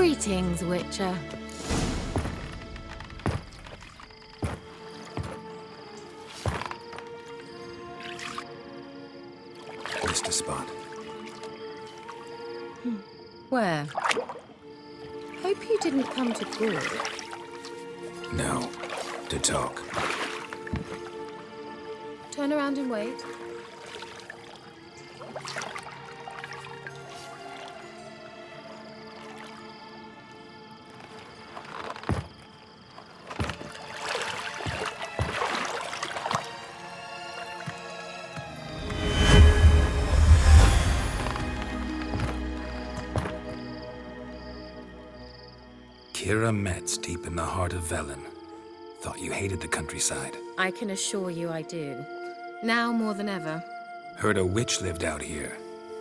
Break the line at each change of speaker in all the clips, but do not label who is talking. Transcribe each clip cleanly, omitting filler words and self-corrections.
Greetings, Witcher.
Missed a spot.
Where? Hope you didn't come to Gaul.
No. To talk.
Turn around and wait.
Kira Metz, deep in the heart of Velen. Thought you hated the countryside.
I can assure you I do. Now more than ever.
Heard a witch lived out here.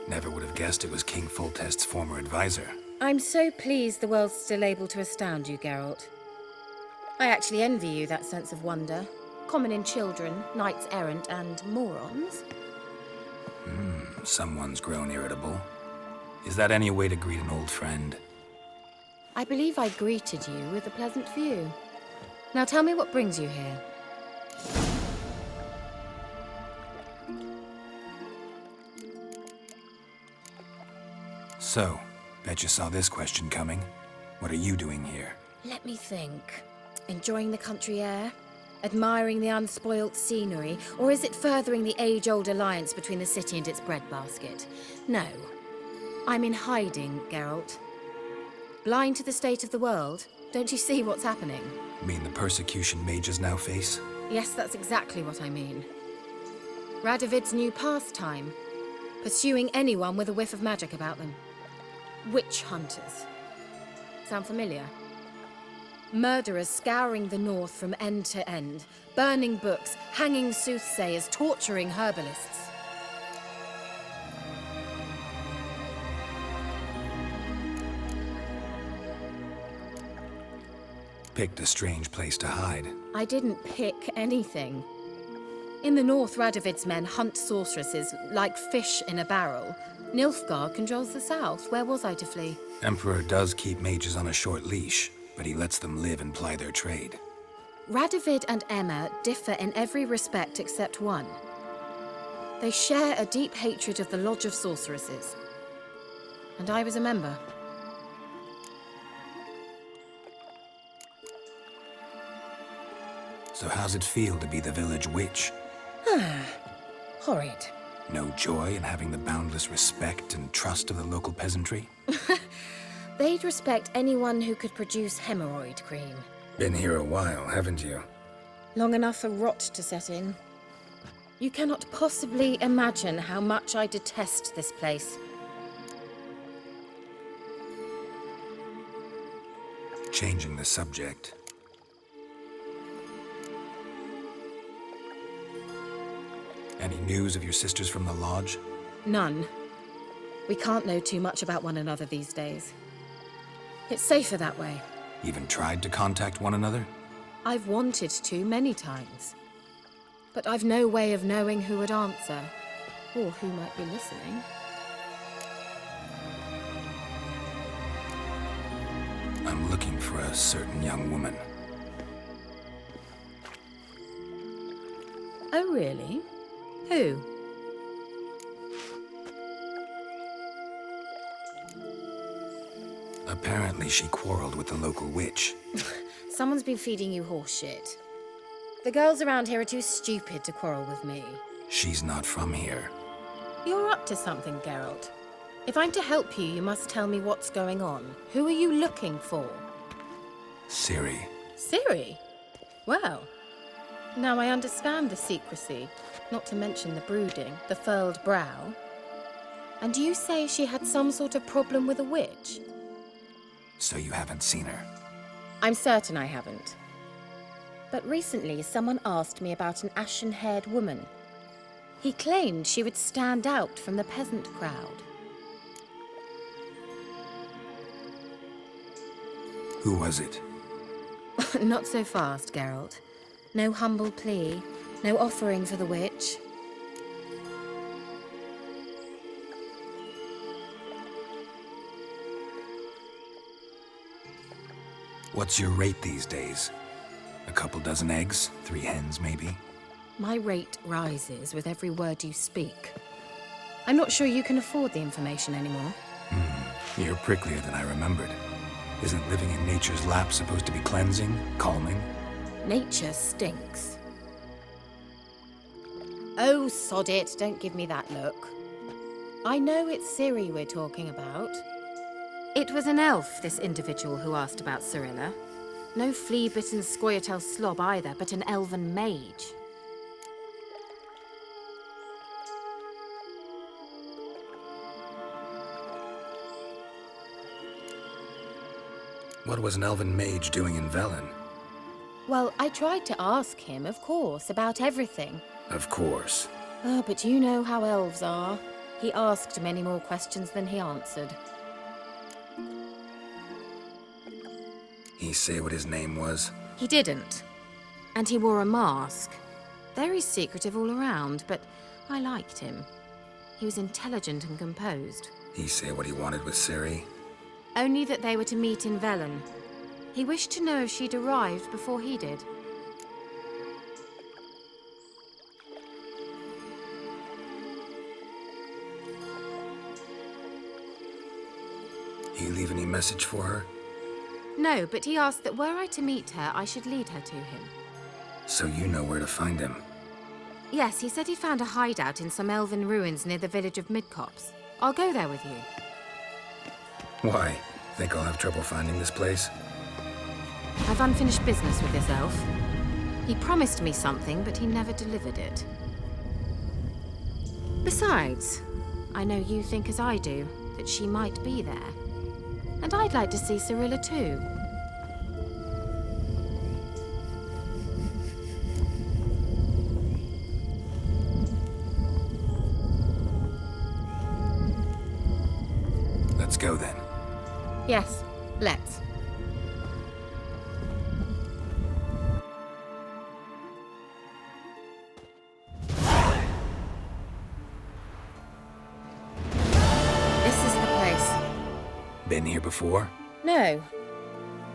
Never would have guessed it was King Foltest's former advisor.
I'm so pleased the world's still able to astound you, Geralt. I actually envy you that sense of wonder. Common in children, knights errant, and morons.
Someone's grown irritable. Is that any way to greet an old friend?
I believe I greeted you with a pleasant view. Now tell me what brings you here.
So, bet you saw this question coming. What are you doing here?
Let me think. Enjoying the country air? Admiring the unspoilt scenery? Or is it furthering the age-old alliance between the city and its breadbasket? No. I'm in hiding, Geralt. Blind to the state of the world? Don't you see what's happening?
Mean the persecution mages now face?
Yes, that's exactly what I mean. Radovid's new pastime. Pursuing anyone with a whiff of magic about them. Witch hunters. Sound familiar? Murderers scouring the north from end to end. Burning books, hanging soothsayers, torturing herbalists.
Picked a strange place to hide.
I didn't pick anything. In the north, Radovid's men hunt sorceresses like fish in a barrel. Nilfgaard controls the south. Where was I to flee?
Emperor does keep mages on a short leash, but he lets them live and ply their trade.
Radovid and Emma differ in every respect except one. They share a deep hatred of the Lodge of Sorceresses. And I was a member.
So how's it feel to be the village witch?
Horrid.
No joy in having the boundless respect and trust of the local peasantry?
They'd respect anyone who could produce hemorrhoid cream.
Been here a while, haven't you?
Long enough for rot to set in. You cannot possibly imagine how much I detest this place.
Changing the subject. Any news of your sisters from the lodge?
None. We can't know too much about one another these days. It's safer that way.
Even tried to contact one another?
I've wanted to many times. But I've no way of knowing who would answer, or who might be listening.
I'm looking for a certain young woman.
Oh, really? Who?
Apparently she quarreled with the local witch.
Someone's been feeding you horse shit. The girls around here are too stupid to quarrel with me.
She's not from here.
You're up to something, Geralt. If I'm to help you, you must tell me what's going on. Who are you looking for?
Ciri.
Ciri? Well, now I understand the secrecy, not to mention the brooding, the furled brow. And you say she had some sort of problem with a witch?
So you haven't seen her?
I'm certain I haven't. But recently, someone asked me about an ashen-haired woman. He claimed she would stand out from the peasant crowd.
Who was it?
Not so fast, Geralt. No humble plea, no offering for the witch.
What's your rate these days? A couple dozen eggs? 3 hens, maybe?
My rate rises with every word you speak. I'm not sure you can afford the information anymore.
You're pricklier than I remembered. Isn't living in nature's lap supposed to be cleansing, calming?
Nature stinks. Oh, sod it. Don't give me that look. I know it's Ciri we're talking about. It was an elf, this individual who asked about Cirilla. No flea-bitten Scoia'tael slob either, but an elven mage.
What was an elven mage doing in Velen?
Well, I tried to ask him, of course, about everything.
Of course.
Oh, but you know how elves are. He asked many more questions than he answered.
He say what his name was?
He didn't. And he wore a mask. Very secretive all around, but I liked him. He was intelligent and composed.
He say what he wanted with Ciri?
Only that they were to meet in Velen. He wished to know if she'd arrived before he did.
He leave any message for her?
No, but he asked that were I to meet her, I should lead her to him.
So you know where to find him?
Yes, he said he found a hideout in some elven ruins near the village of Midcopse. I'll go there with you.
Why? Think I'll have trouble finding this place?
I've unfinished business with this elf. He promised me something, but he never delivered it. Besides, I know you think as I do, that she might be there. And I'd like to see Cirilla too.
Let's go then.
Yes, let's.
Been here before?
No.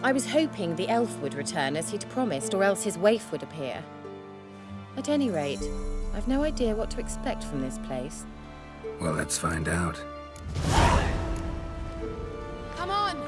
I was hoping the elf would return as he'd promised, or else his waif would appear. At any rate, I've no idea what to expect from this place.
Well, let's find out.
Come on!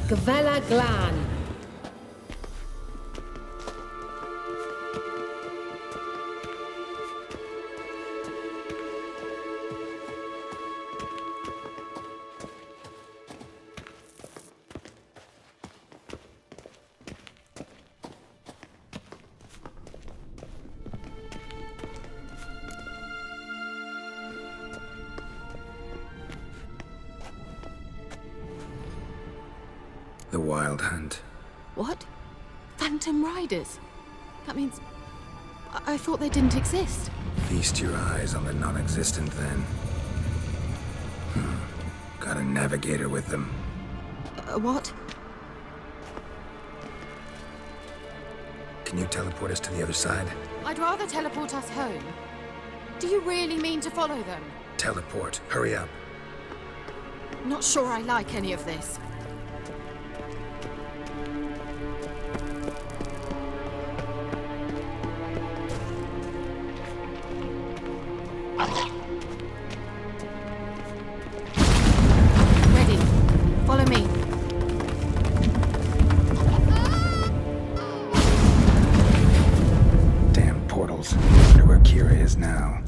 Gvella Glan.
The Wild Hunt.
What? Phantom Riders? That means... I thought they didn't exist.
Feast your eyes on the non-existent then. Got a navigator with them.
What?
Can you teleport us to the other side?
I'd rather teleport us home. Do you really mean to follow them?
Teleport. Hurry up.
Not sure I like any of this. Ready. Follow me.
Damn portals. Wonder where Ciri is now.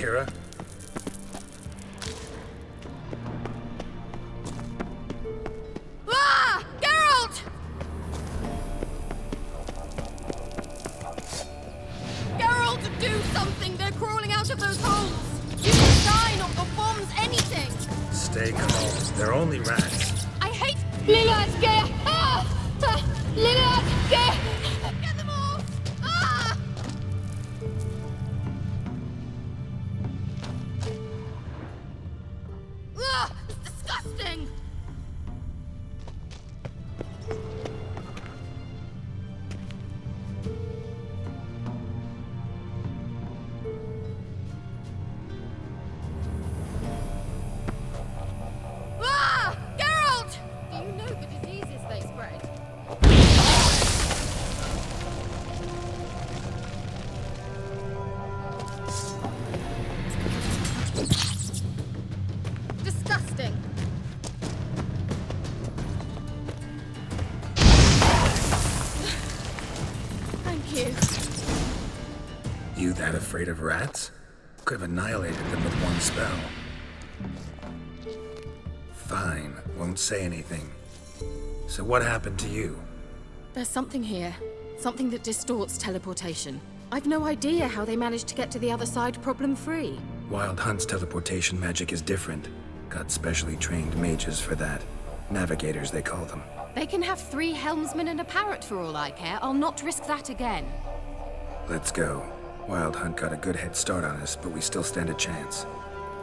Kira?
Ah! Geralt! Geralt, do something! They're crawling out of those holes! Use a sign or bombs, anything!
Stay calm. They're only rats.
I hate Lillard's gear! Ah! Lillard's gear! Get them off! Ah! Ugh! It's disgusting! Ah! Geralt! Do you know the diseases they spread? Disgusting. Thank you.
You that afraid of rats? Could have annihilated them with one spell. Fine, won't say anything. So what happened to you?
There's something here. Something that distorts teleportation. I've no idea how they managed to get to the other side problem-free.
Wild Hunt's teleportation magic is different. Got specially trained mages for that. Navigators, they call them.
They can have 3 helmsmen and a parrot for all I care. I'll not risk that again.
Let's go. Wild Hunt got a good head start on us, but we still stand a chance.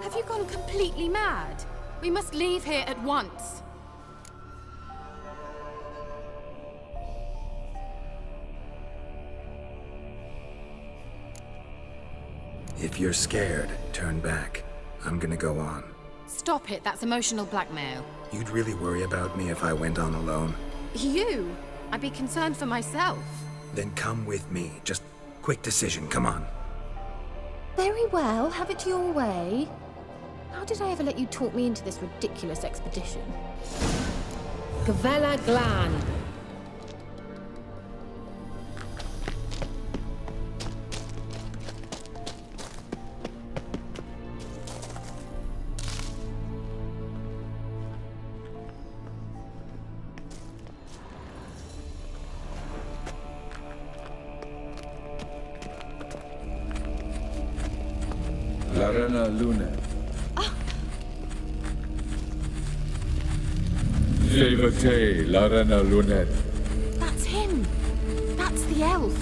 Have you gone completely mad? We must leave here at once.
If you're scared, turn back. I'm gonna go on.
Stop it, that's emotional blackmail.
You'd really worry about me if I went on alone?
You? I'd be concerned for myself.
Then come with me. Just quick decision, come on.
Very well, have it your way. How did I ever let you talk me into this ridiculous expedition? Gavella Glan.
Larena Luna. Levate, Larena Lunet.
That's him. That's the elf.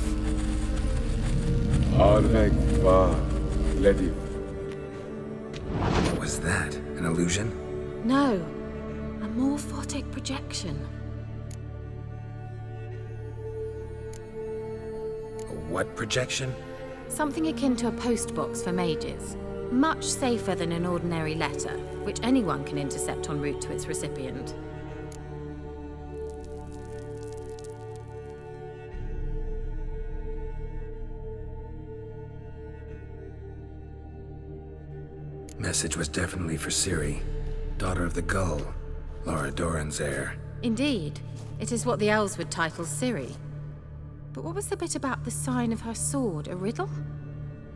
Arvek va Ledi.
What was that? An illusion?
No, a morphotic projection.
A what projection?
Something akin to a postbox for mages. Much safer than an ordinary letter, which anyone can intercept en route to its recipient.
Message was definitely for Ciri, daughter of the Gull, Lara Doran's heir.
Indeed. It is what the elves would title Ciri. But what was the bit about the sign of her sword? A riddle?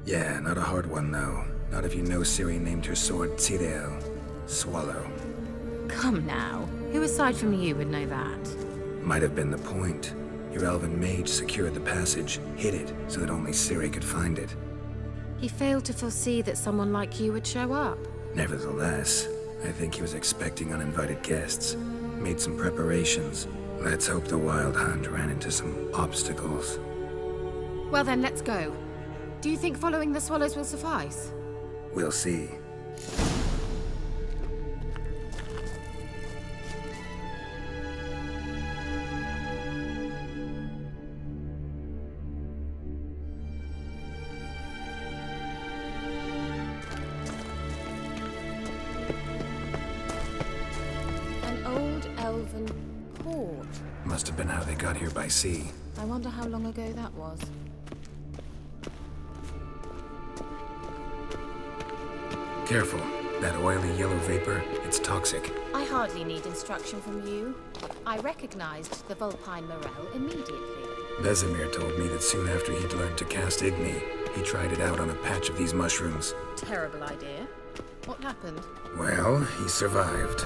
Yeah, not a hard one though. Not if you know Ciri named her sword Tirel, swallow.
Come now. Who aside from you would know that?
Might have been the point. Your elven mage secured the passage, hid it, so that only Ciri could find it.
He failed to foresee that someone like you would show up.
Nevertheless, I think he was expecting uninvited guests. Made some preparations. Let's hope the Wild Hunt ran into some obstacles.
Well then, let's go. Do you think following the swallows will suffice?
We'll see.
An old elven port.
Must have been how they got here by sea.
I wonder how long ago that was.
Careful. That oily yellow vapor, it's toxic.
I hardly need instruction from you. I recognized the vulpine morel immediately.
Vesemir told me that soon after he'd learned to cast Igni, he tried it out on a patch of these mushrooms.
Terrible idea. What happened?
Well, he survived.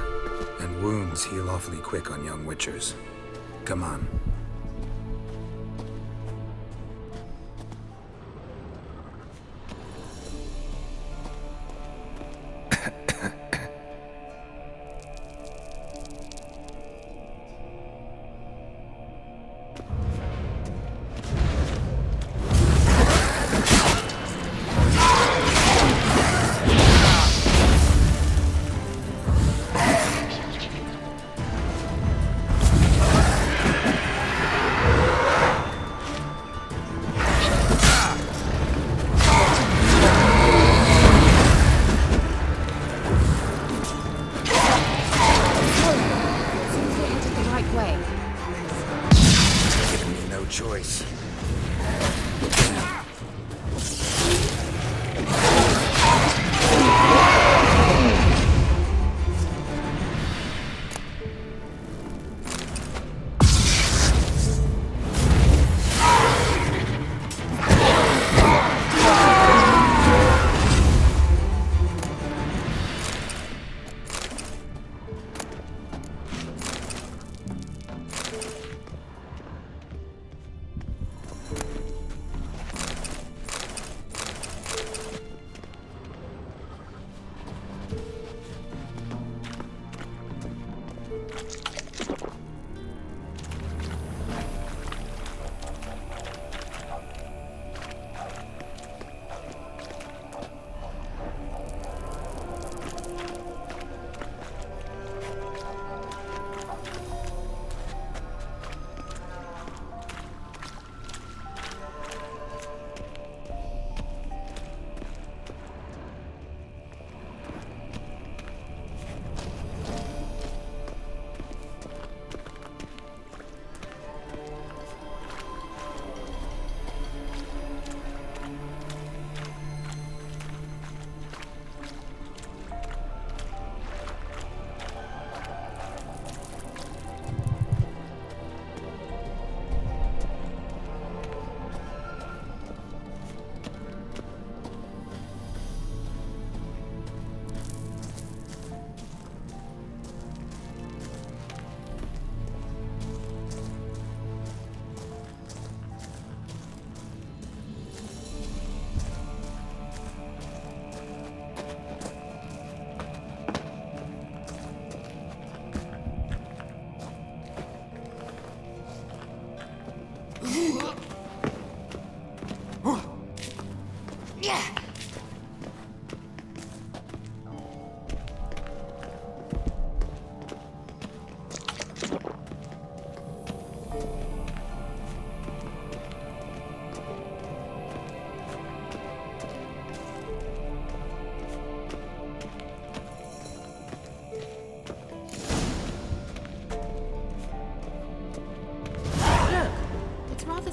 And wounds heal awfully quick on young witchers. Come on. Choice.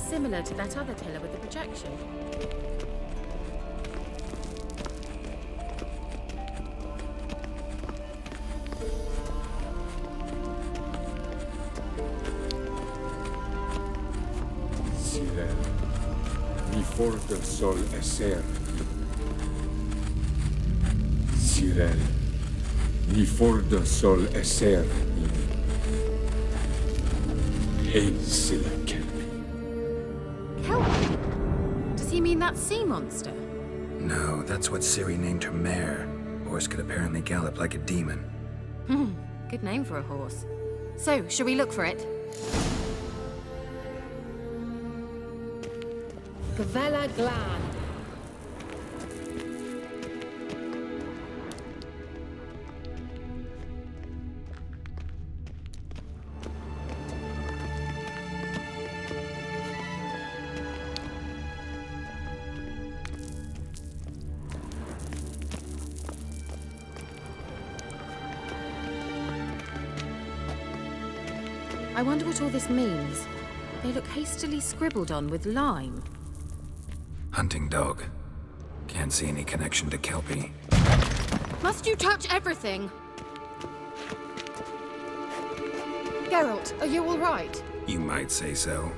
Similar to that other pillar with the projection.
Ciri, mi forte sol esser. Ciri, mi forte sol esser. Silla.
Does he mean that sea monster?
No, that's what Ciri named her mare. Horse could apparently gallop like a demon.
Good name for a horse. So, shall we look for it? Gavella Glan. I wonder what all this means. They look hastily scribbled on with lime.
Hunting dog. Can't see any connection to Kelpie.
Must you touch everything? Geralt, are you all right?
You might say so.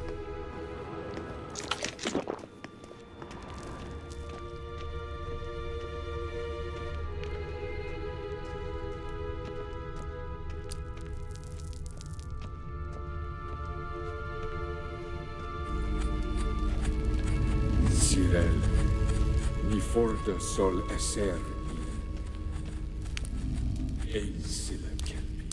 forda sol esser in Scylla kelpi.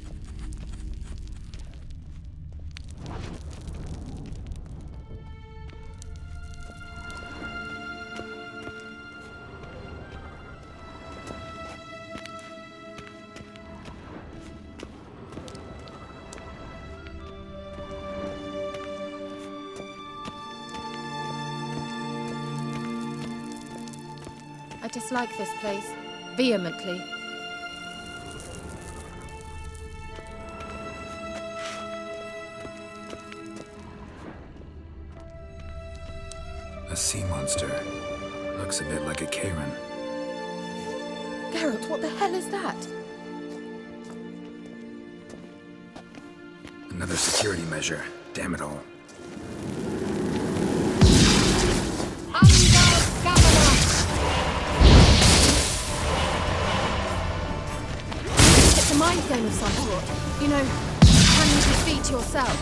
I dislike this place. Vehemently.
A sea monster. Looks a bit like a Karen.
Geralt, what the hell is that?
Another security measure. Damn it all.
It's a mind flame of some sort. You know, can you defeat yourself?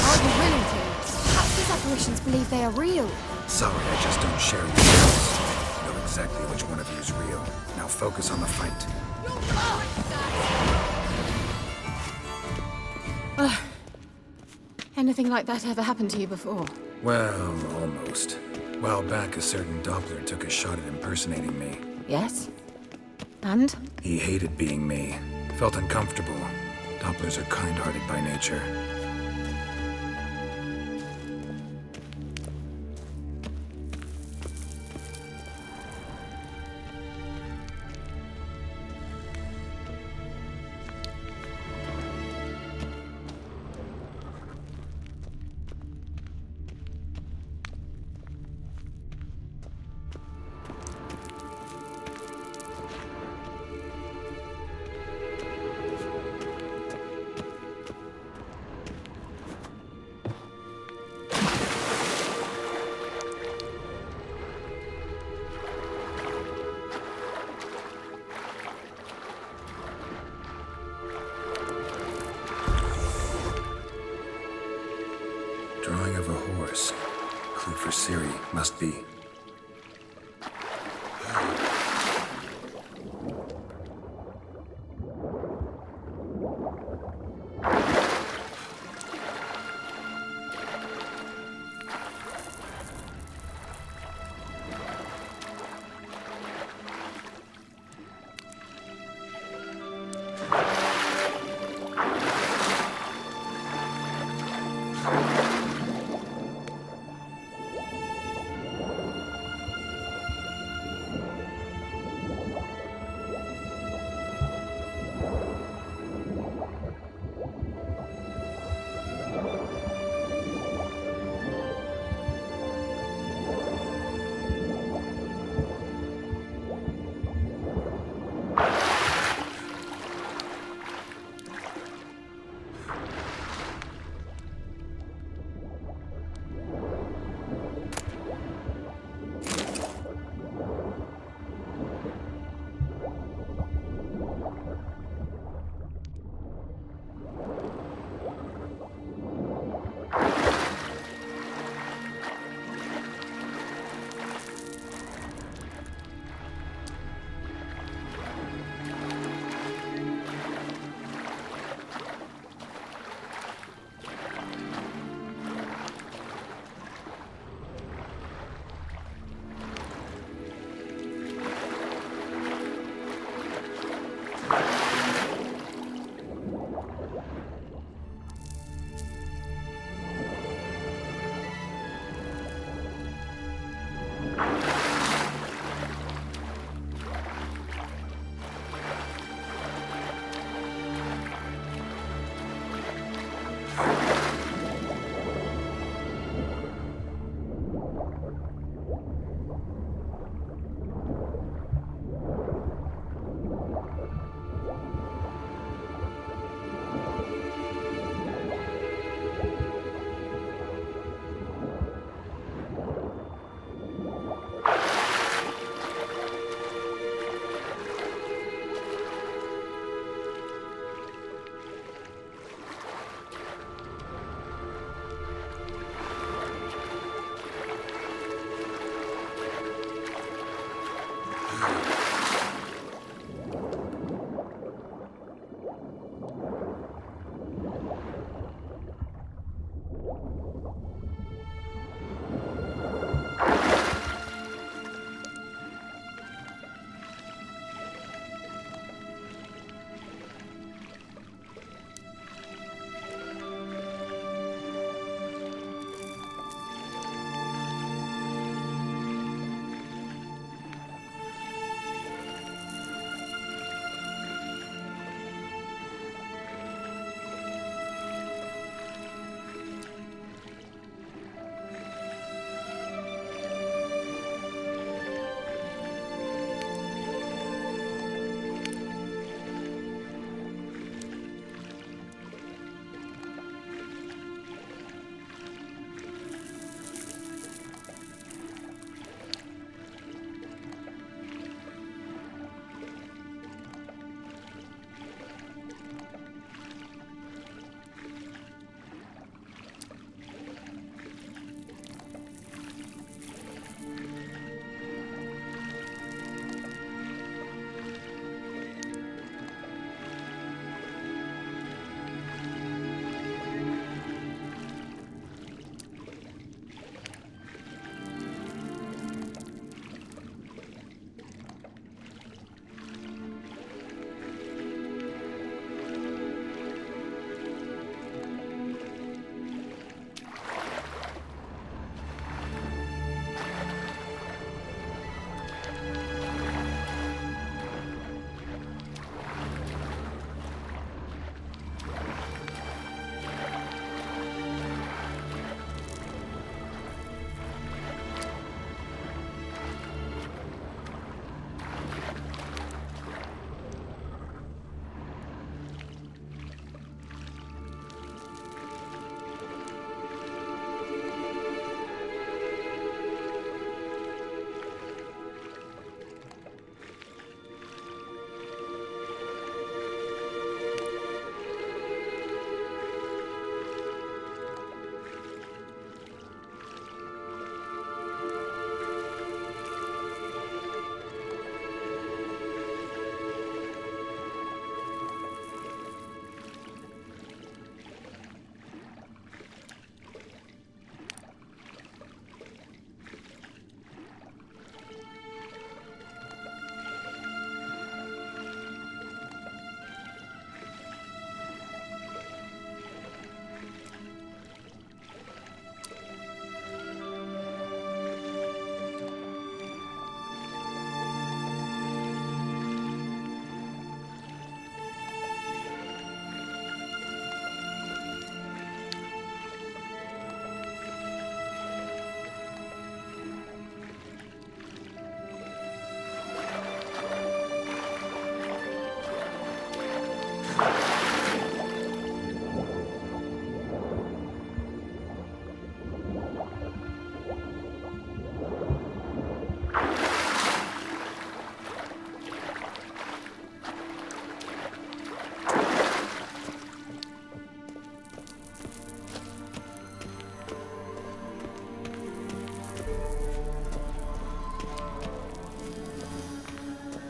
Are you willing to? Perhaps these apparitions believe they are real.
Sorry, I just don't share your views. Know exactly which one of you is real. Now focus on the fight.
Anything like that ever happened to you before?
Well, almost. A while back, a certain Doppler took a shot at impersonating me.
Yes? And?
He hated being me. Felt uncomfortable. Dopplers are kind-hearted by nature. Drawing of a horse. Clue for Ciri, must be.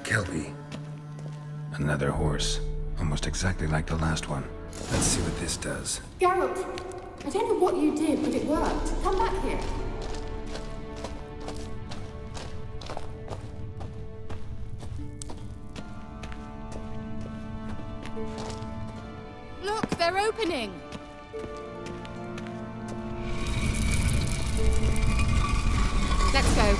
Kelpie. Another horse. Almost exactly like the last one. Let's see what this does.
Geralt, I don't know what you did, but it worked. Come back here.
Look, they're opening! Let's go.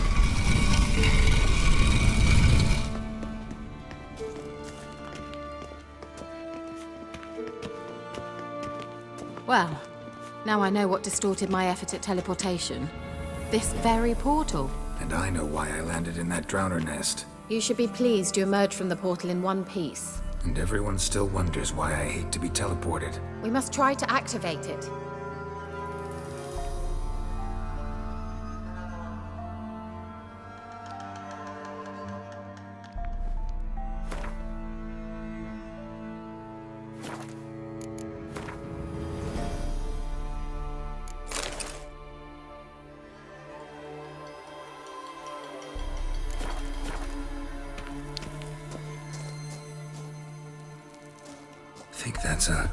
Well, now I know what distorted my effort at teleportation. This very portal.
And I know why I landed in that drowner nest.
You should be pleased you emerged from the portal in one piece.
And everyone still wonders why I hate to be teleported.
We must try to activate it.
I think that's a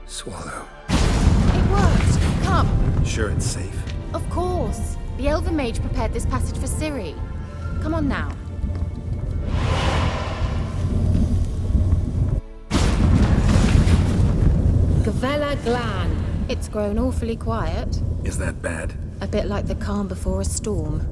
swallow.
It worked! Come!
Sure it's safe?
Of course! The Elven Mage prepared this passage for Ciri. Come on now. Gavella Glan. It's grown awfully quiet.
Is that bad?
A bit like the calm before a storm.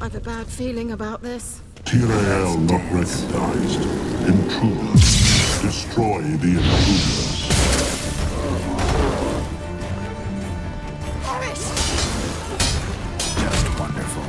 I've a bad feeling about this.
Ciri not recognized. Intruders. Destroy the intruders.
Just wonderful.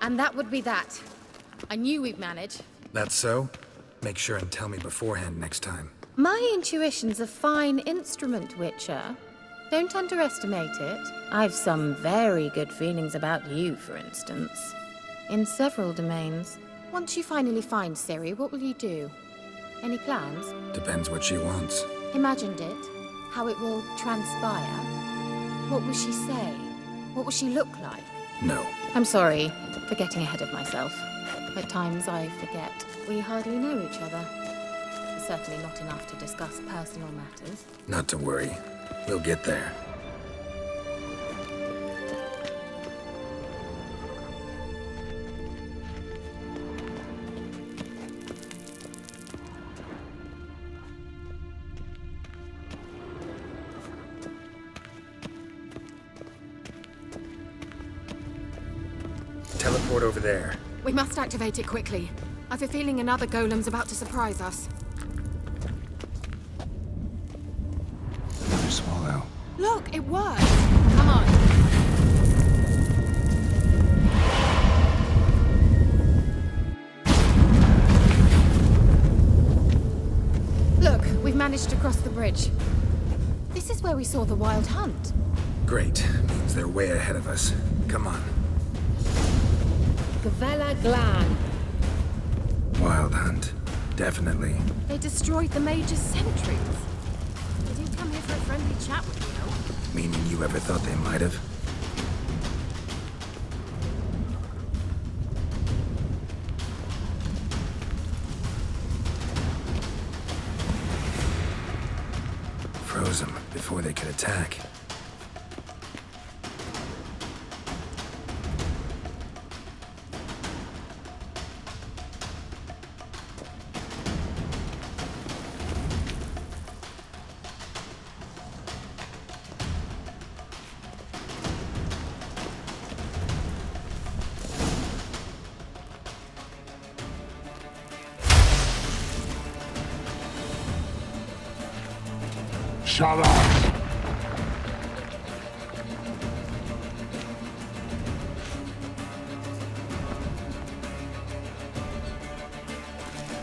And that would be that. I knew we'd manage.
That's so? Make sure and tell me beforehand next time.
My intuition's a fine instrument, Witcher. Don't underestimate it. I've some very good feelings about you, for instance. In several domains. Once you finally find Ciri, what will you do? Any plans?
Depends what she wants.
Imagined it? How it will transpire? What will she say? What will she look like?
No.
I'm sorry for getting ahead of myself. At times I forget we hardly know each other. Certainly not enough to discuss personal matters.
Not to worry. We'll get there. teleport over there.
We must activate it quickly. I've a feeling another golem's about to surprise us.
Another swallow.
Look, it worked! Come on.
Look, we've managed to cross the bridge.
This is where we saw the wild hunt.
Great. Means they're way ahead of us. Come on.
Gavella Glan.
Wild hunt. Definitely.
They destroyed the Mage's sentries. They didn't come here for a friendly chat with you, no?
Meaning you ever thought they might have? Froze them before they could attack.
Shut up!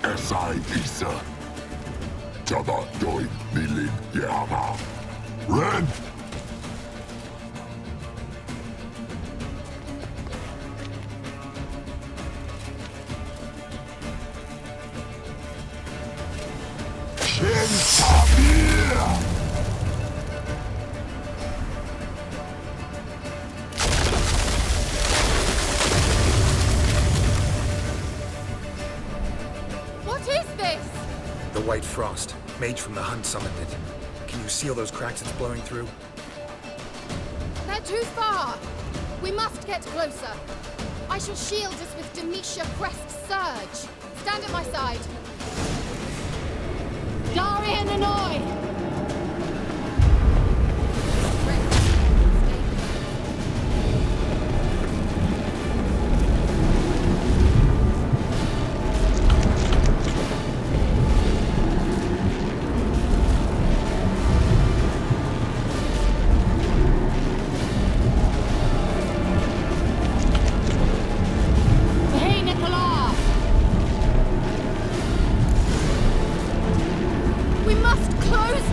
Esai Isa. Jada Doi Milin Yama. Ren! Shentamir!
What is this?
The White Frost. Mage from the Hunt summoned it. Can you seal those cracks it's blowing through?
They're too far. We must get closer. I shall shield us with Demetia Crest Surge. Stand at my side. Darian Annoy! We must close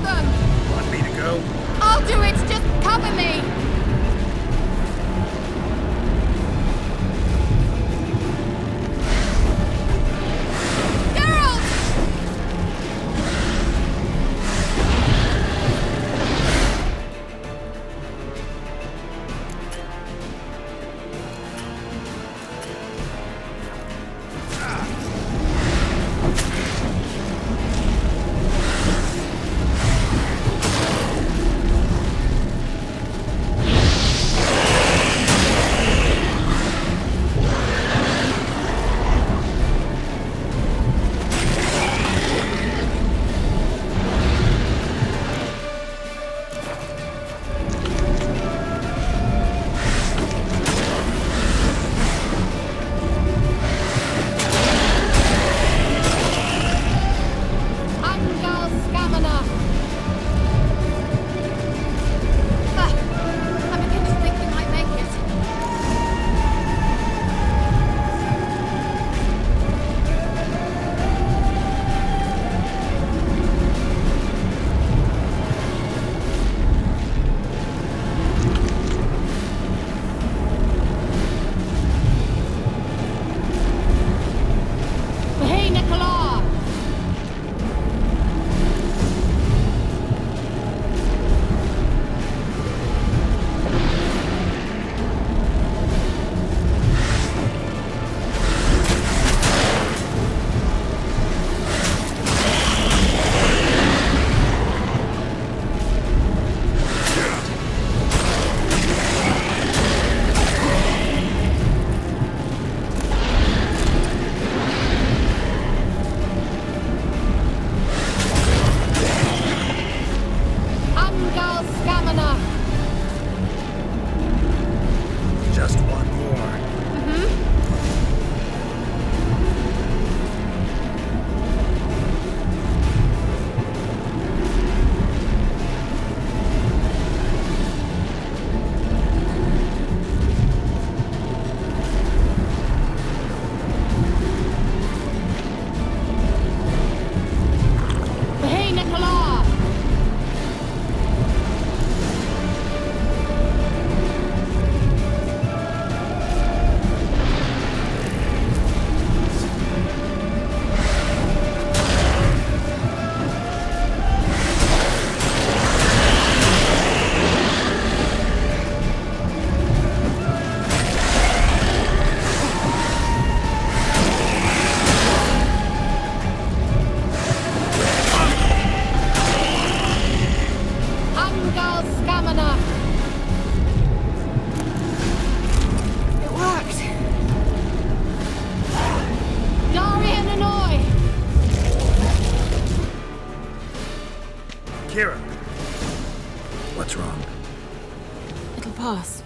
us.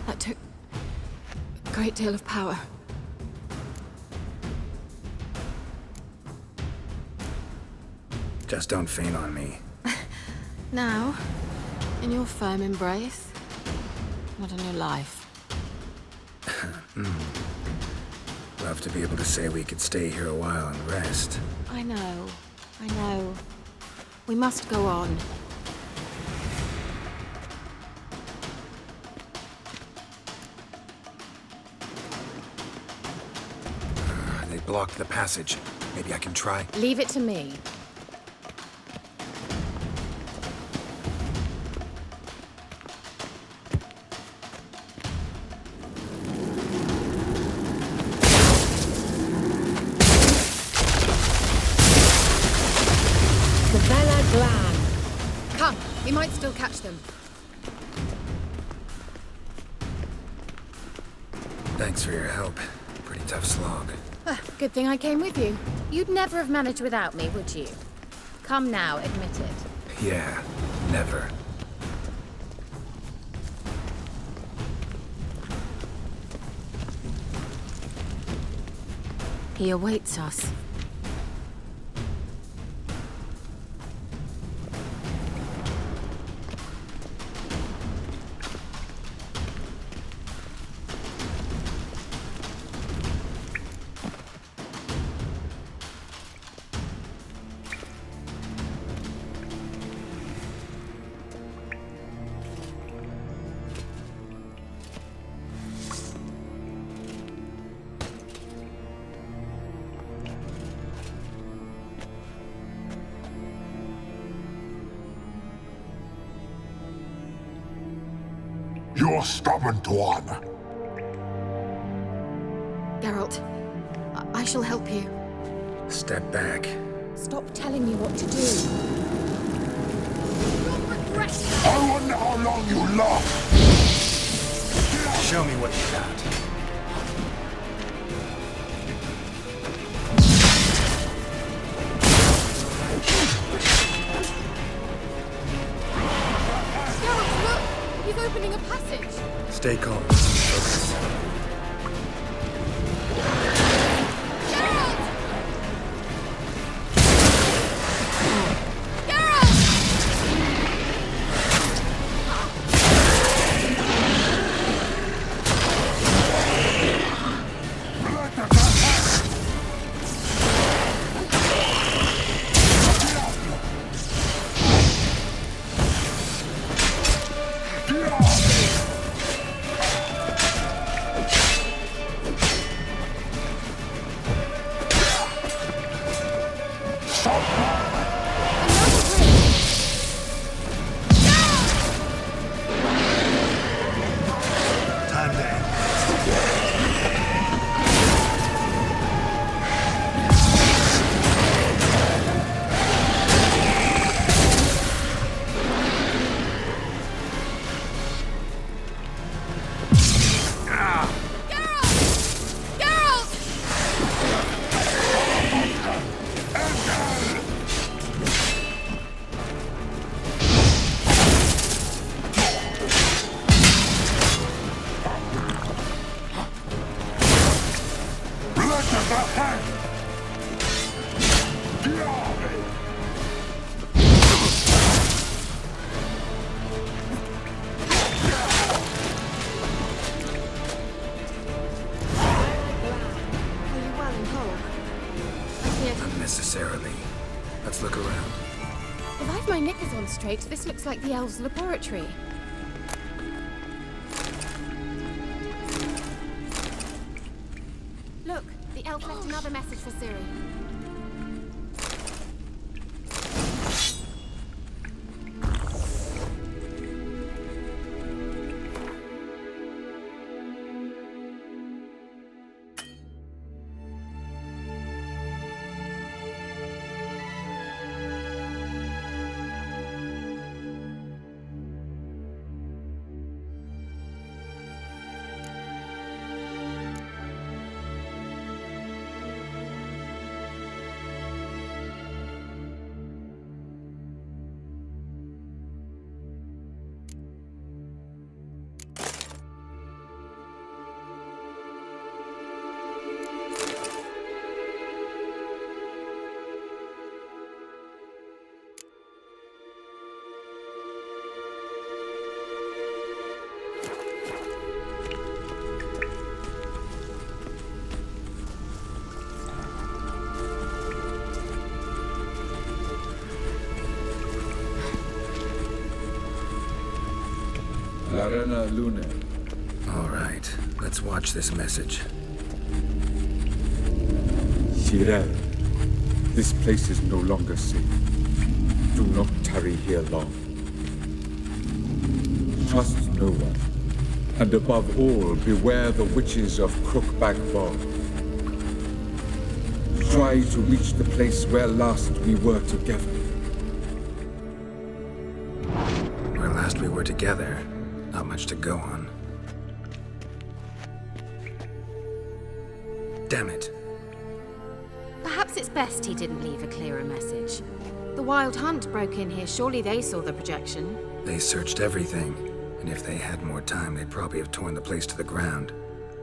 That took a great deal of power.
Just don't faint on me.
Now, in your firm embrace, what a new life.
Love to be able to say we could stay here a while and rest.
I know. We must go on.
They blocked the passage. Maybe I can try.
Leave it to me. Come, we might still catch them.
Thanks for your help. Pretty tough slog.
Good thing I came with you. You'd never have managed without me, would you? Come now, admit it.
Yeah, never.
He awaits us.
You stubborn one.
Geralt, I shall help you.
Step back.
Stop telling me what to do.
I wonder how long you last.
Show me what you got.
Geralt, look! He's opening a passage.
Stay calm. Focus. Unnecessarily. Let's look around.
If I've my knickers on straight, this looks like the elves' laboratory. Look, the elf left another message for Ciri.
Larena Lune.
All right, let's watch this message.
Ciri, this place is no longer safe. Do not tarry here long. Trust no one. And above all, beware the witches of Crookback Bog. Try to reach the place where last we were together.
Where last we were together, not much to go on. Damn it.
Perhaps it's best he didn't leave a clearer message. The Wild Hunt broke in here. Surely they saw the projection.
They searched everything, and if they had more time, they'd probably have torn the place to the ground.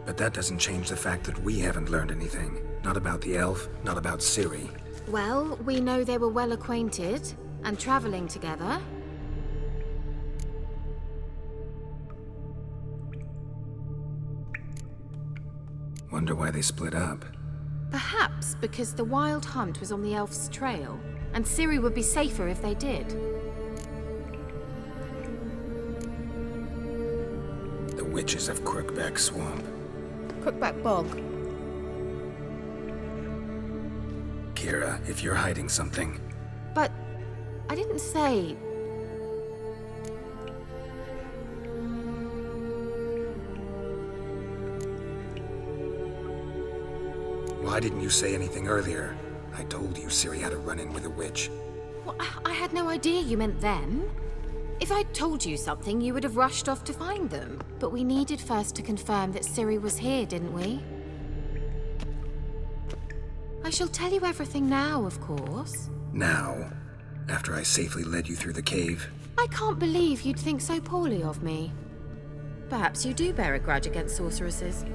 But that doesn't change the fact that we haven't learned anything. Not about the elf, not about Ciri.
Well, we know they were well acquainted and traveling together.
Wonder why they split up.
Perhaps because the Wild Hunt was on the elf's trail, and Ciri would be safer if they did.
The witches of Crookback Swamp.
Crookback Bog.
Kira, if you're hiding something,
But I didn't say...
why didn't you say anything earlier? I told you Ciri had a run-in with a witch.
Well, I had no idea you meant them. If I'd told you something, you would have rushed off to find them. But we needed first to confirm that Ciri was here, didn't we? I shall tell you everything now, of course.
Now, after I safely led you through the cave,
I can't believe you'd think so poorly of me. Perhaps you do bear a grudge against sorceresses.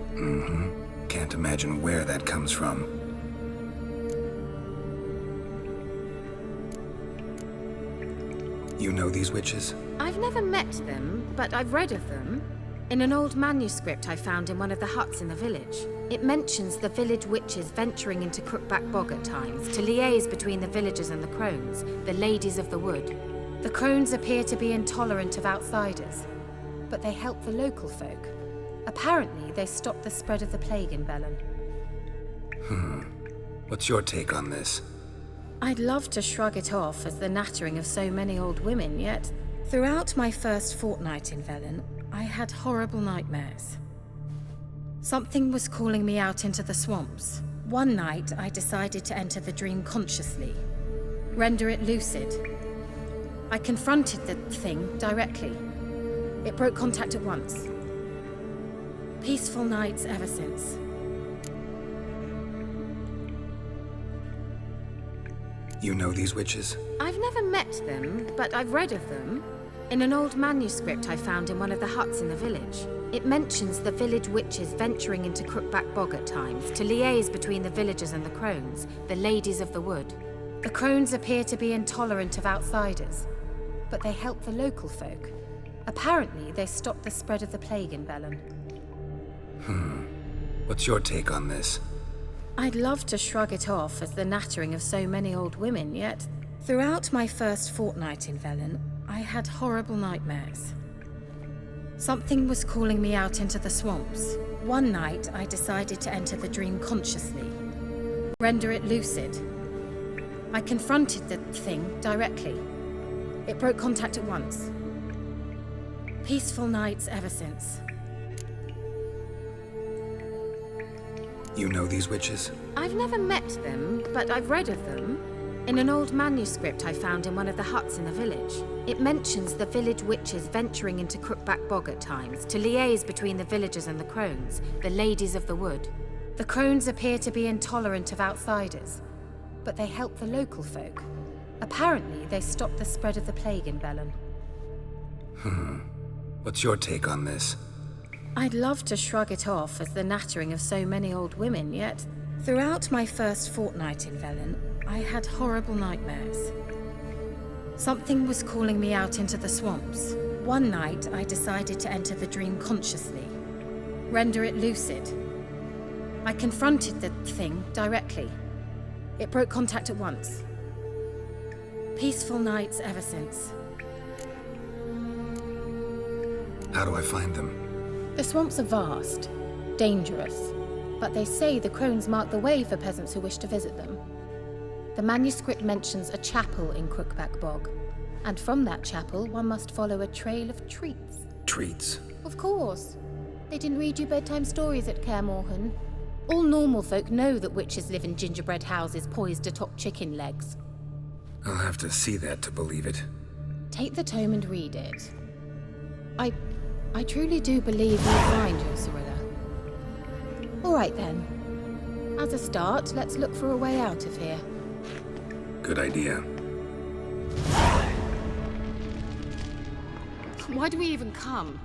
can't imagine where that comes from. You know these witches?
I've never met them, but I've read of them. In an old manuscript I found in one of the huts in the village. It mentions the village witches venturing into Crookback Bog at times to liaise between the villagers and the crones, the ladies of the wood. The crones appear to be intolerant of outsiders, but they help the local folk. Apparently, they stopped the spread of the plague in Bellin.
What's your take on this?
I'd love to shrug it off as the nattering of so many old women, yet throughout my first fortnight in Velen, I had horrible nightmares. Something was calling me out into the swamps. One night, I decided to enter the dream consciously, render it lucid. I confronted the thing directly. It broke contact at once. Peaceful nights ever since.
You know these witches?
I've never met them, but I've read of them. In an old manuscript I found in one of the huts in the village. It mentions the village witches venturing into Crookback Bog at times to liaise between the villagers and the crones, the ladies of the wood. The crones appear to be intolerant of outsiders, but they help the local folk. Apparently, they stopped the spread of the plague in Bellin.
What's your take on this?
I'd love to shrug it off as the nattering of so many old women, yet throughout my first fortnight in Velen, I had horrible nightmares. Something was calling me out into the swamps. One night, I decided to enter the dream consciously, render it lucid. I confronted the thing directly. It broke contact at once. Peaceful nights ever since.
You know these witches?
I've never met them, but I've read of them. In an old manuscript I found in one of the huts in the village. It mentions the village witches venturing into Crookback Bog at times to liaise between the villagers and the crones, the ladies of the wood. The crones appear to be intolerant of outsiders, but they help the local folk. Apparently, they stopped the spread of the plague in Bellin.
What's your take on this?
I'd love to shrug it off as the nattering of so many old women, yet throughout my first fortnight in Velen, I had horrible nightmares. Something was calling me out into the swamps. One night, I decided to enter the dream consciously, render it lucid. I confronted the thing directly. It broke contact at once. Peaceful nights ever since.
How do I find them?
The swamps are vast, dangerous, but they say the crones mark the way for peasants who wish to visit them. The manuscript mentions a chapel in Crookback Bog, and from that chapel one must follow a trail of treats.
Treats?
Of course. They didn't read you bedtime stories at Kaer Morhen. All normal folk know that witches live in gingerbread houses poised atop chicken legs.
I'll have to see that to believe it.
Take the tome and read it. I truly do believe you'll find your Cirilla. All right then. As a start, let's look for a way out of here.
Good idea.
Why do we even come?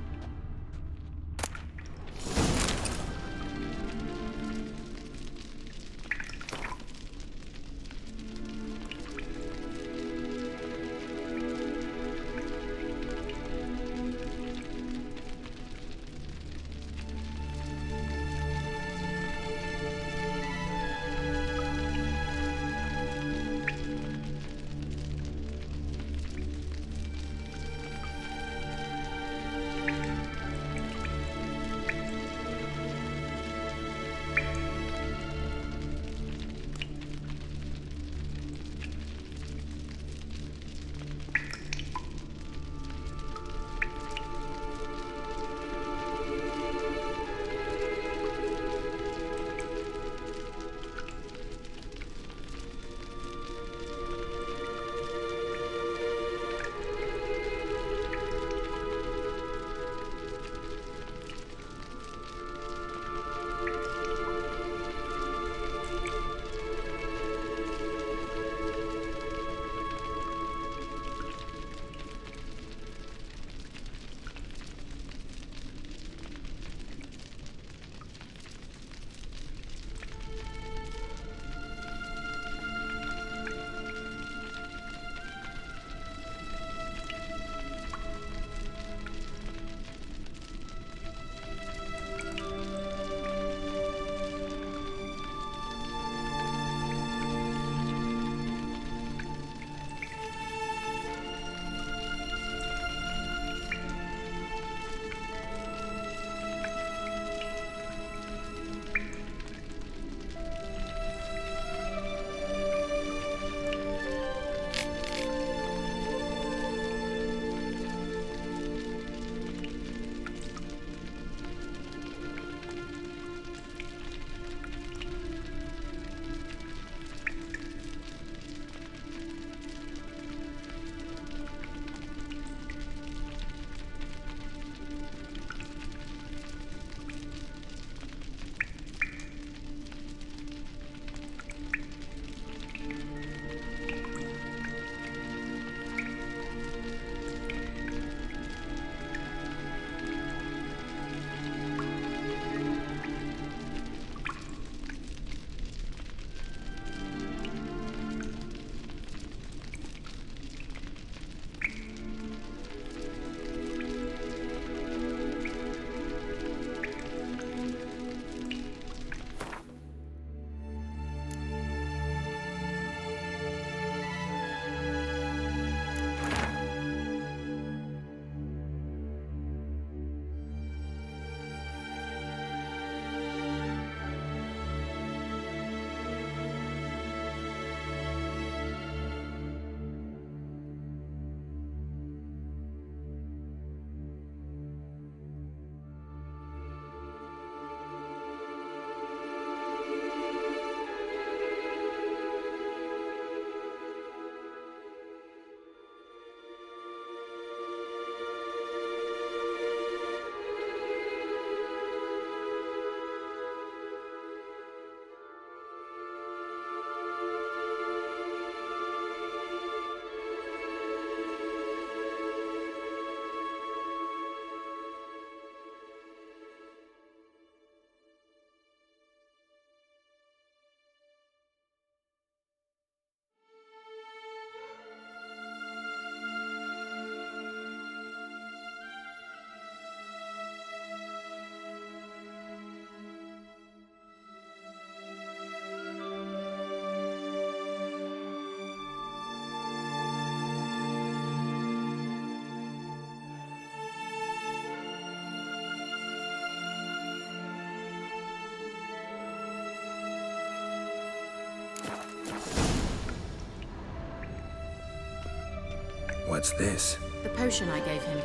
What's this?
The potion I gave him.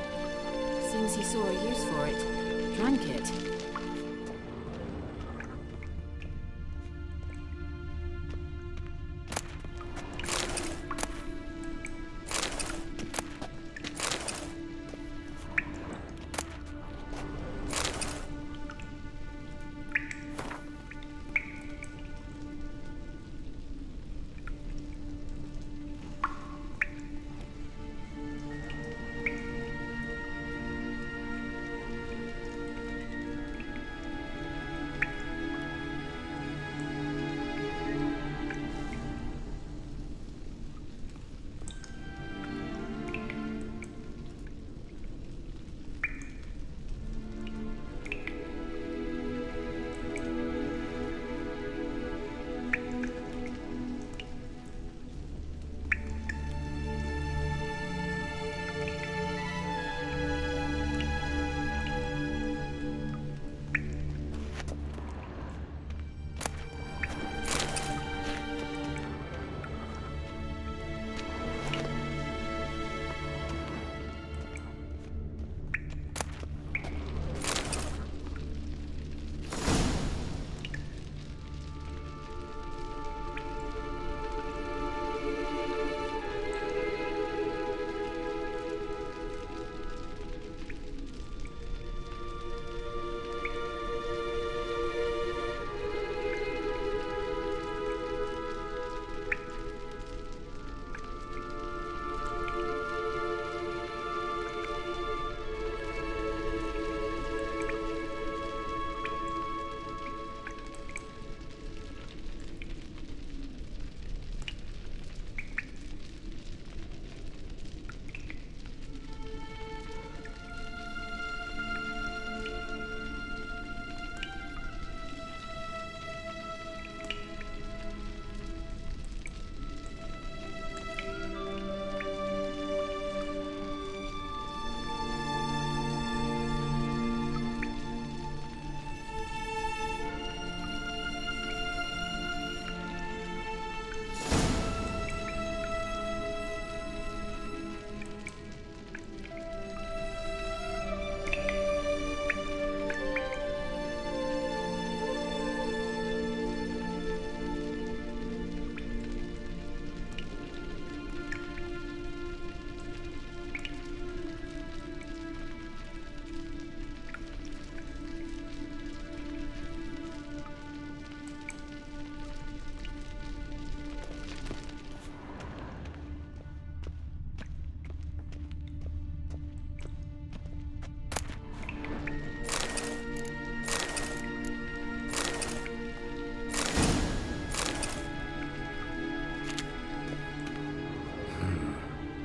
Seems he saw a use for it. Drank it.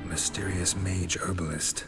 Mysterious mage herbalist.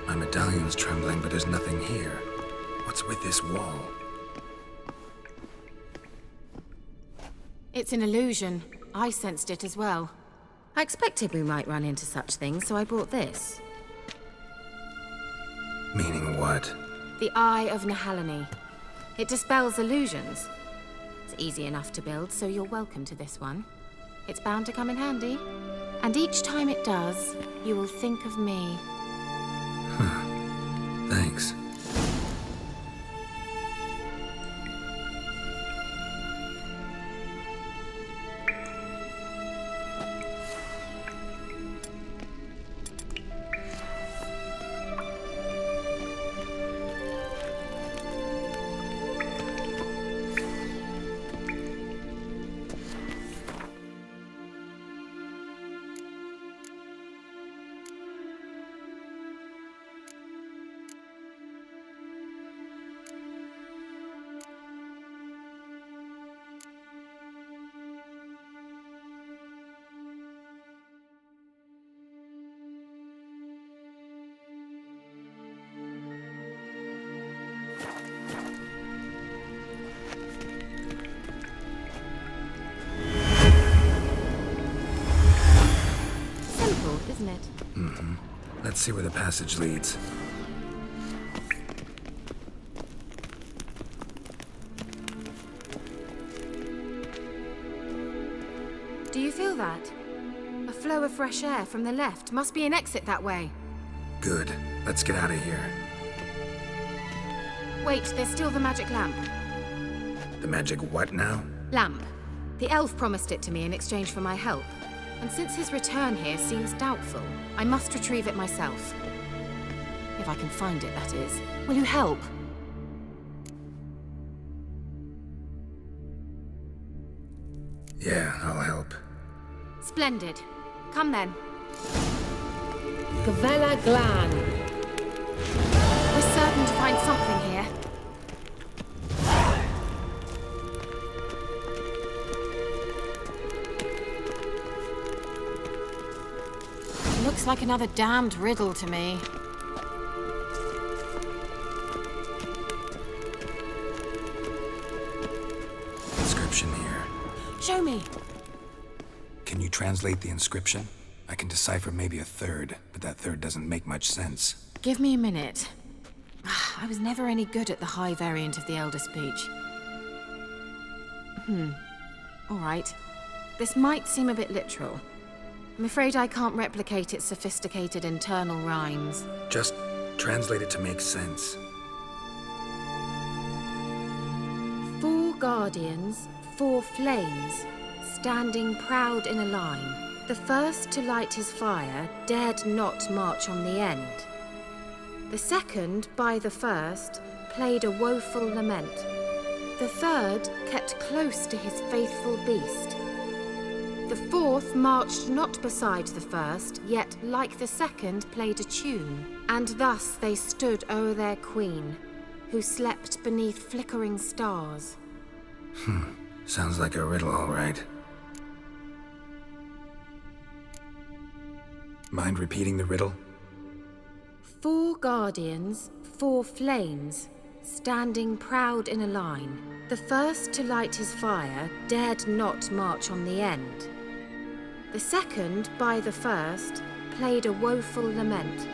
My medallion's trembling, but there's nothing here. What's with this wall?
It's an illusion. I sensed it as well. I expected we might run into such things, so I brought this.
Meaning what?
The Eye of Nehaleni. It dispels illusions. It's easy enough to build, so you're welcome to this one. It's bound to come in handy. And each time it does, you will think of me.
Thanks.
Isn't it?
Mm-hmm. Let's see where the passage leads.
Do you feel that? A flow of fresh air from the left. Must be an exit that way.
Good. Let's get out of here.
Wait, there's still the magic lamp.
The magic what now?
Lamp. The elf promised it to me in exchange for my help. And since his return here seems doubtful, I must retrieve it myself. If I can find it, that is. Will you help?
Yeah, I'll help.
Splendid. Come then.
Gavella Glan.
We're certain to find something here. Looks like another damned riddle to me.
Inscription here.
Show me.
Can you translate the inscription? I can decipher maybe a third, but that third doesn't make much sense.
Give me a minute. I was never any good at the high variant of the Elder Speech. All right. This might seem a bit literal. I'm afraid I can't replicate its sophisticated internal rhymes.
Just translate it to make sense.
4 guardians, 4 flames, standing proud in a line. The first to light his fire dared not march on the end. The second, by the first, played a woeful lament. The third kept close to his faithful beast. The fourth marched not beside the first, yet like the second played a tune. And thus they stood o'er their queen, who slept beneath flickering stars.
Sounds like a riddle, all right. Mind repeating the riddle?
4 guardians, 4 flames, standing proud in a line. The first to light his fire dared not march on the end. The second, by the first, played a woeful lament.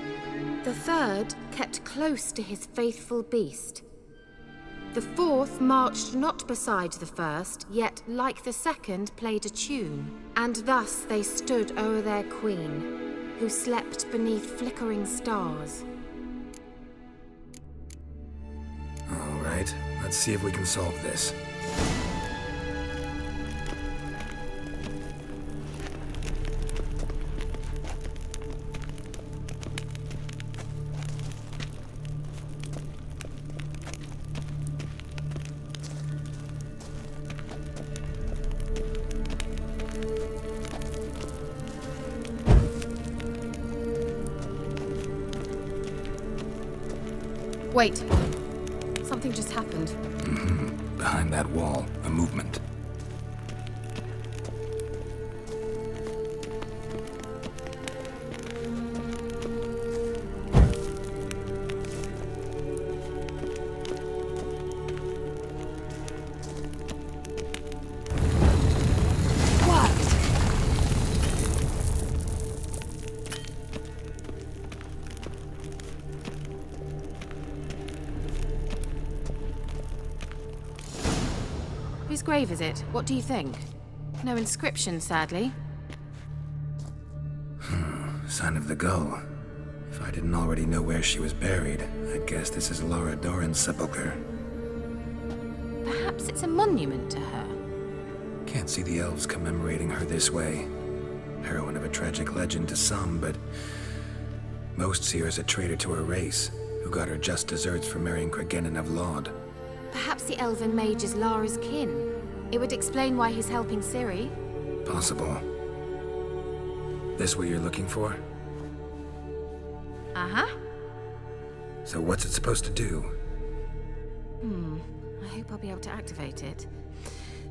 The third kept close to his faithful beast. The fourth marched not beside the first, yet like the second played a tune. And thus they stood o'er their queen, who slept beneath flickering stars.
All right, let's see if we can solve this.
Wait. Something just happened.
Behind that wall, a movement.
grave is it? What do you think? No inscription, sadly.
Sign of the Gull. If I didn't already know where she was buried, I'd guess this is Laura Doran's sepulcher.
Perhaps it's a monument to her.
Can't see the elves commemorating her this way. Heroine of a tragic legend to some, but most see her as a traitor to her race, who got her just deserts for marrying Cregennan of Laud.
Perhaps the elven mage is Lara's kin. It would explain why he's helping Ciri.
Possible. This what you're looking for?
Uh-huh.
So what's it supposed to do?
I hope I'll be able to activate it.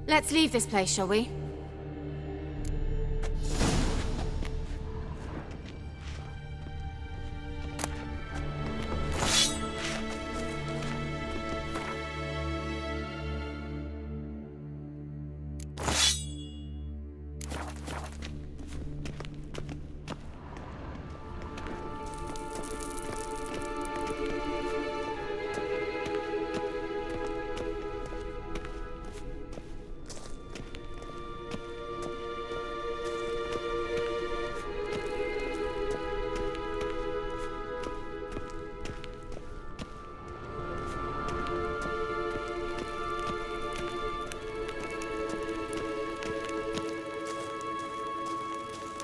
Let's leave this place, shall we?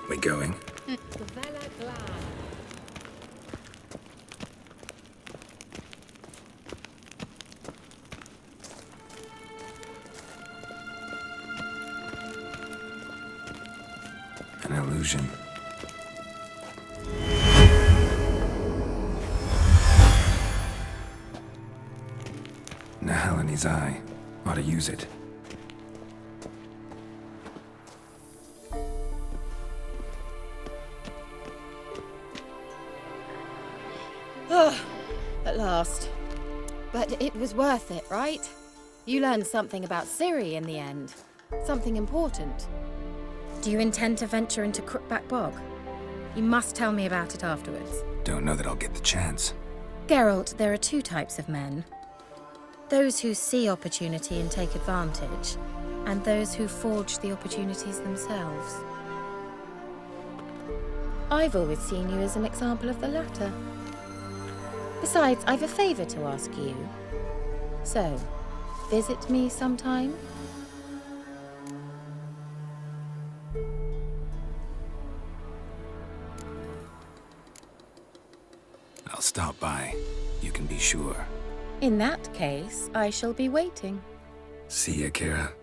We going? An illusion. Nahalani's eye. Ought to use it.
At last. But it was worth it, right? You learned something about Ciri in the end. Something important. Do you intend to venture into Crookback Bog? You must tell me about it afterwards.
Don't know that I'll get the chance.
Geralt, there are two types of men. Those who see opportunity and take advantage, and those who forge the opportunities themselves. I've always seen you as an example of the latter. Besides, I've a favor to ask you. So, visit me sometime?
I'll stop by. You can be sure.
In that case, I shall be waiting.
See ya, Kira.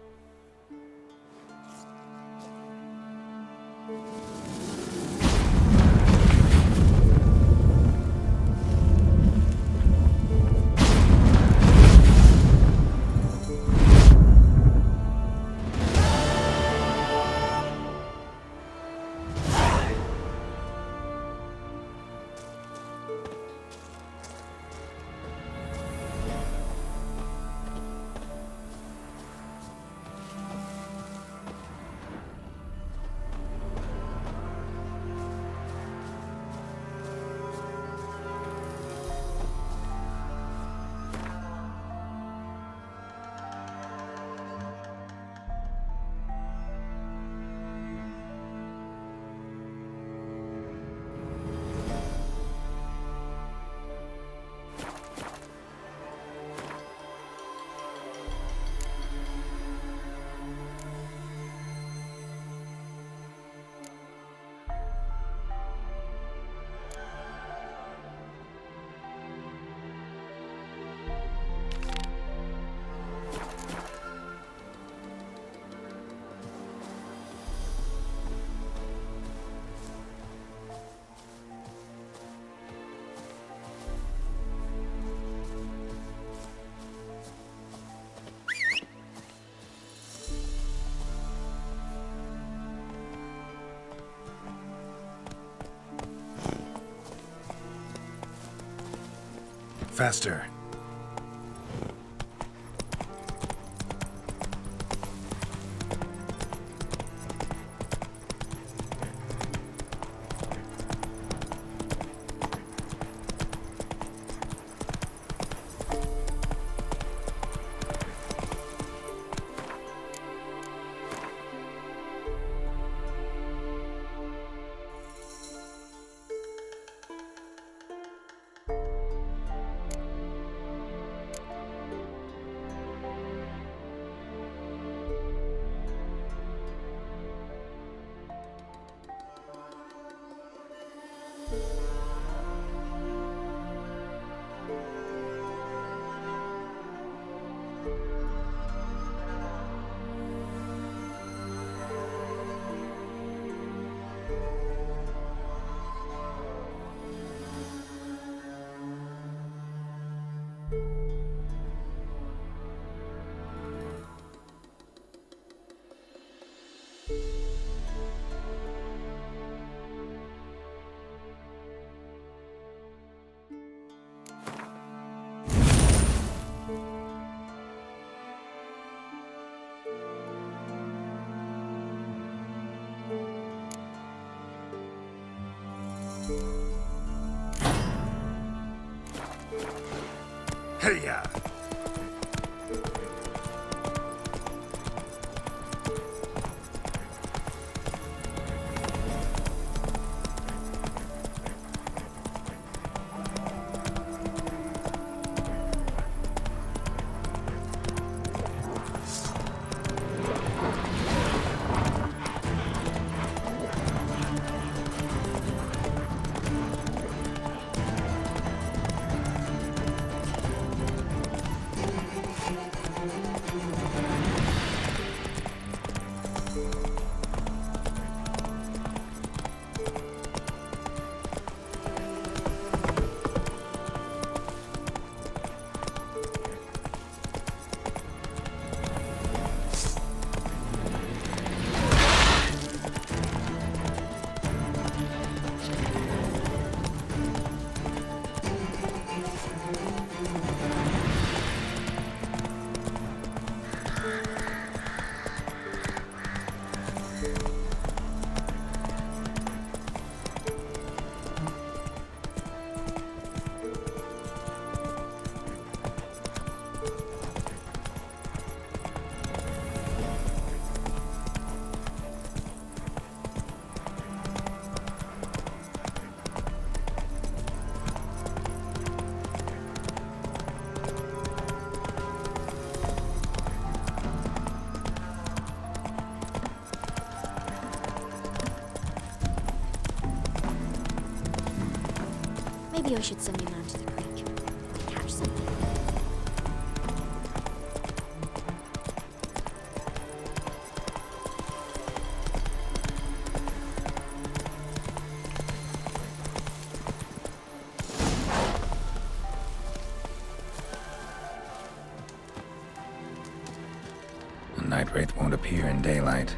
Faster.
Here!
Maybe I should send you down to the creek. Catch something.
The night wraith won't appear in daylight.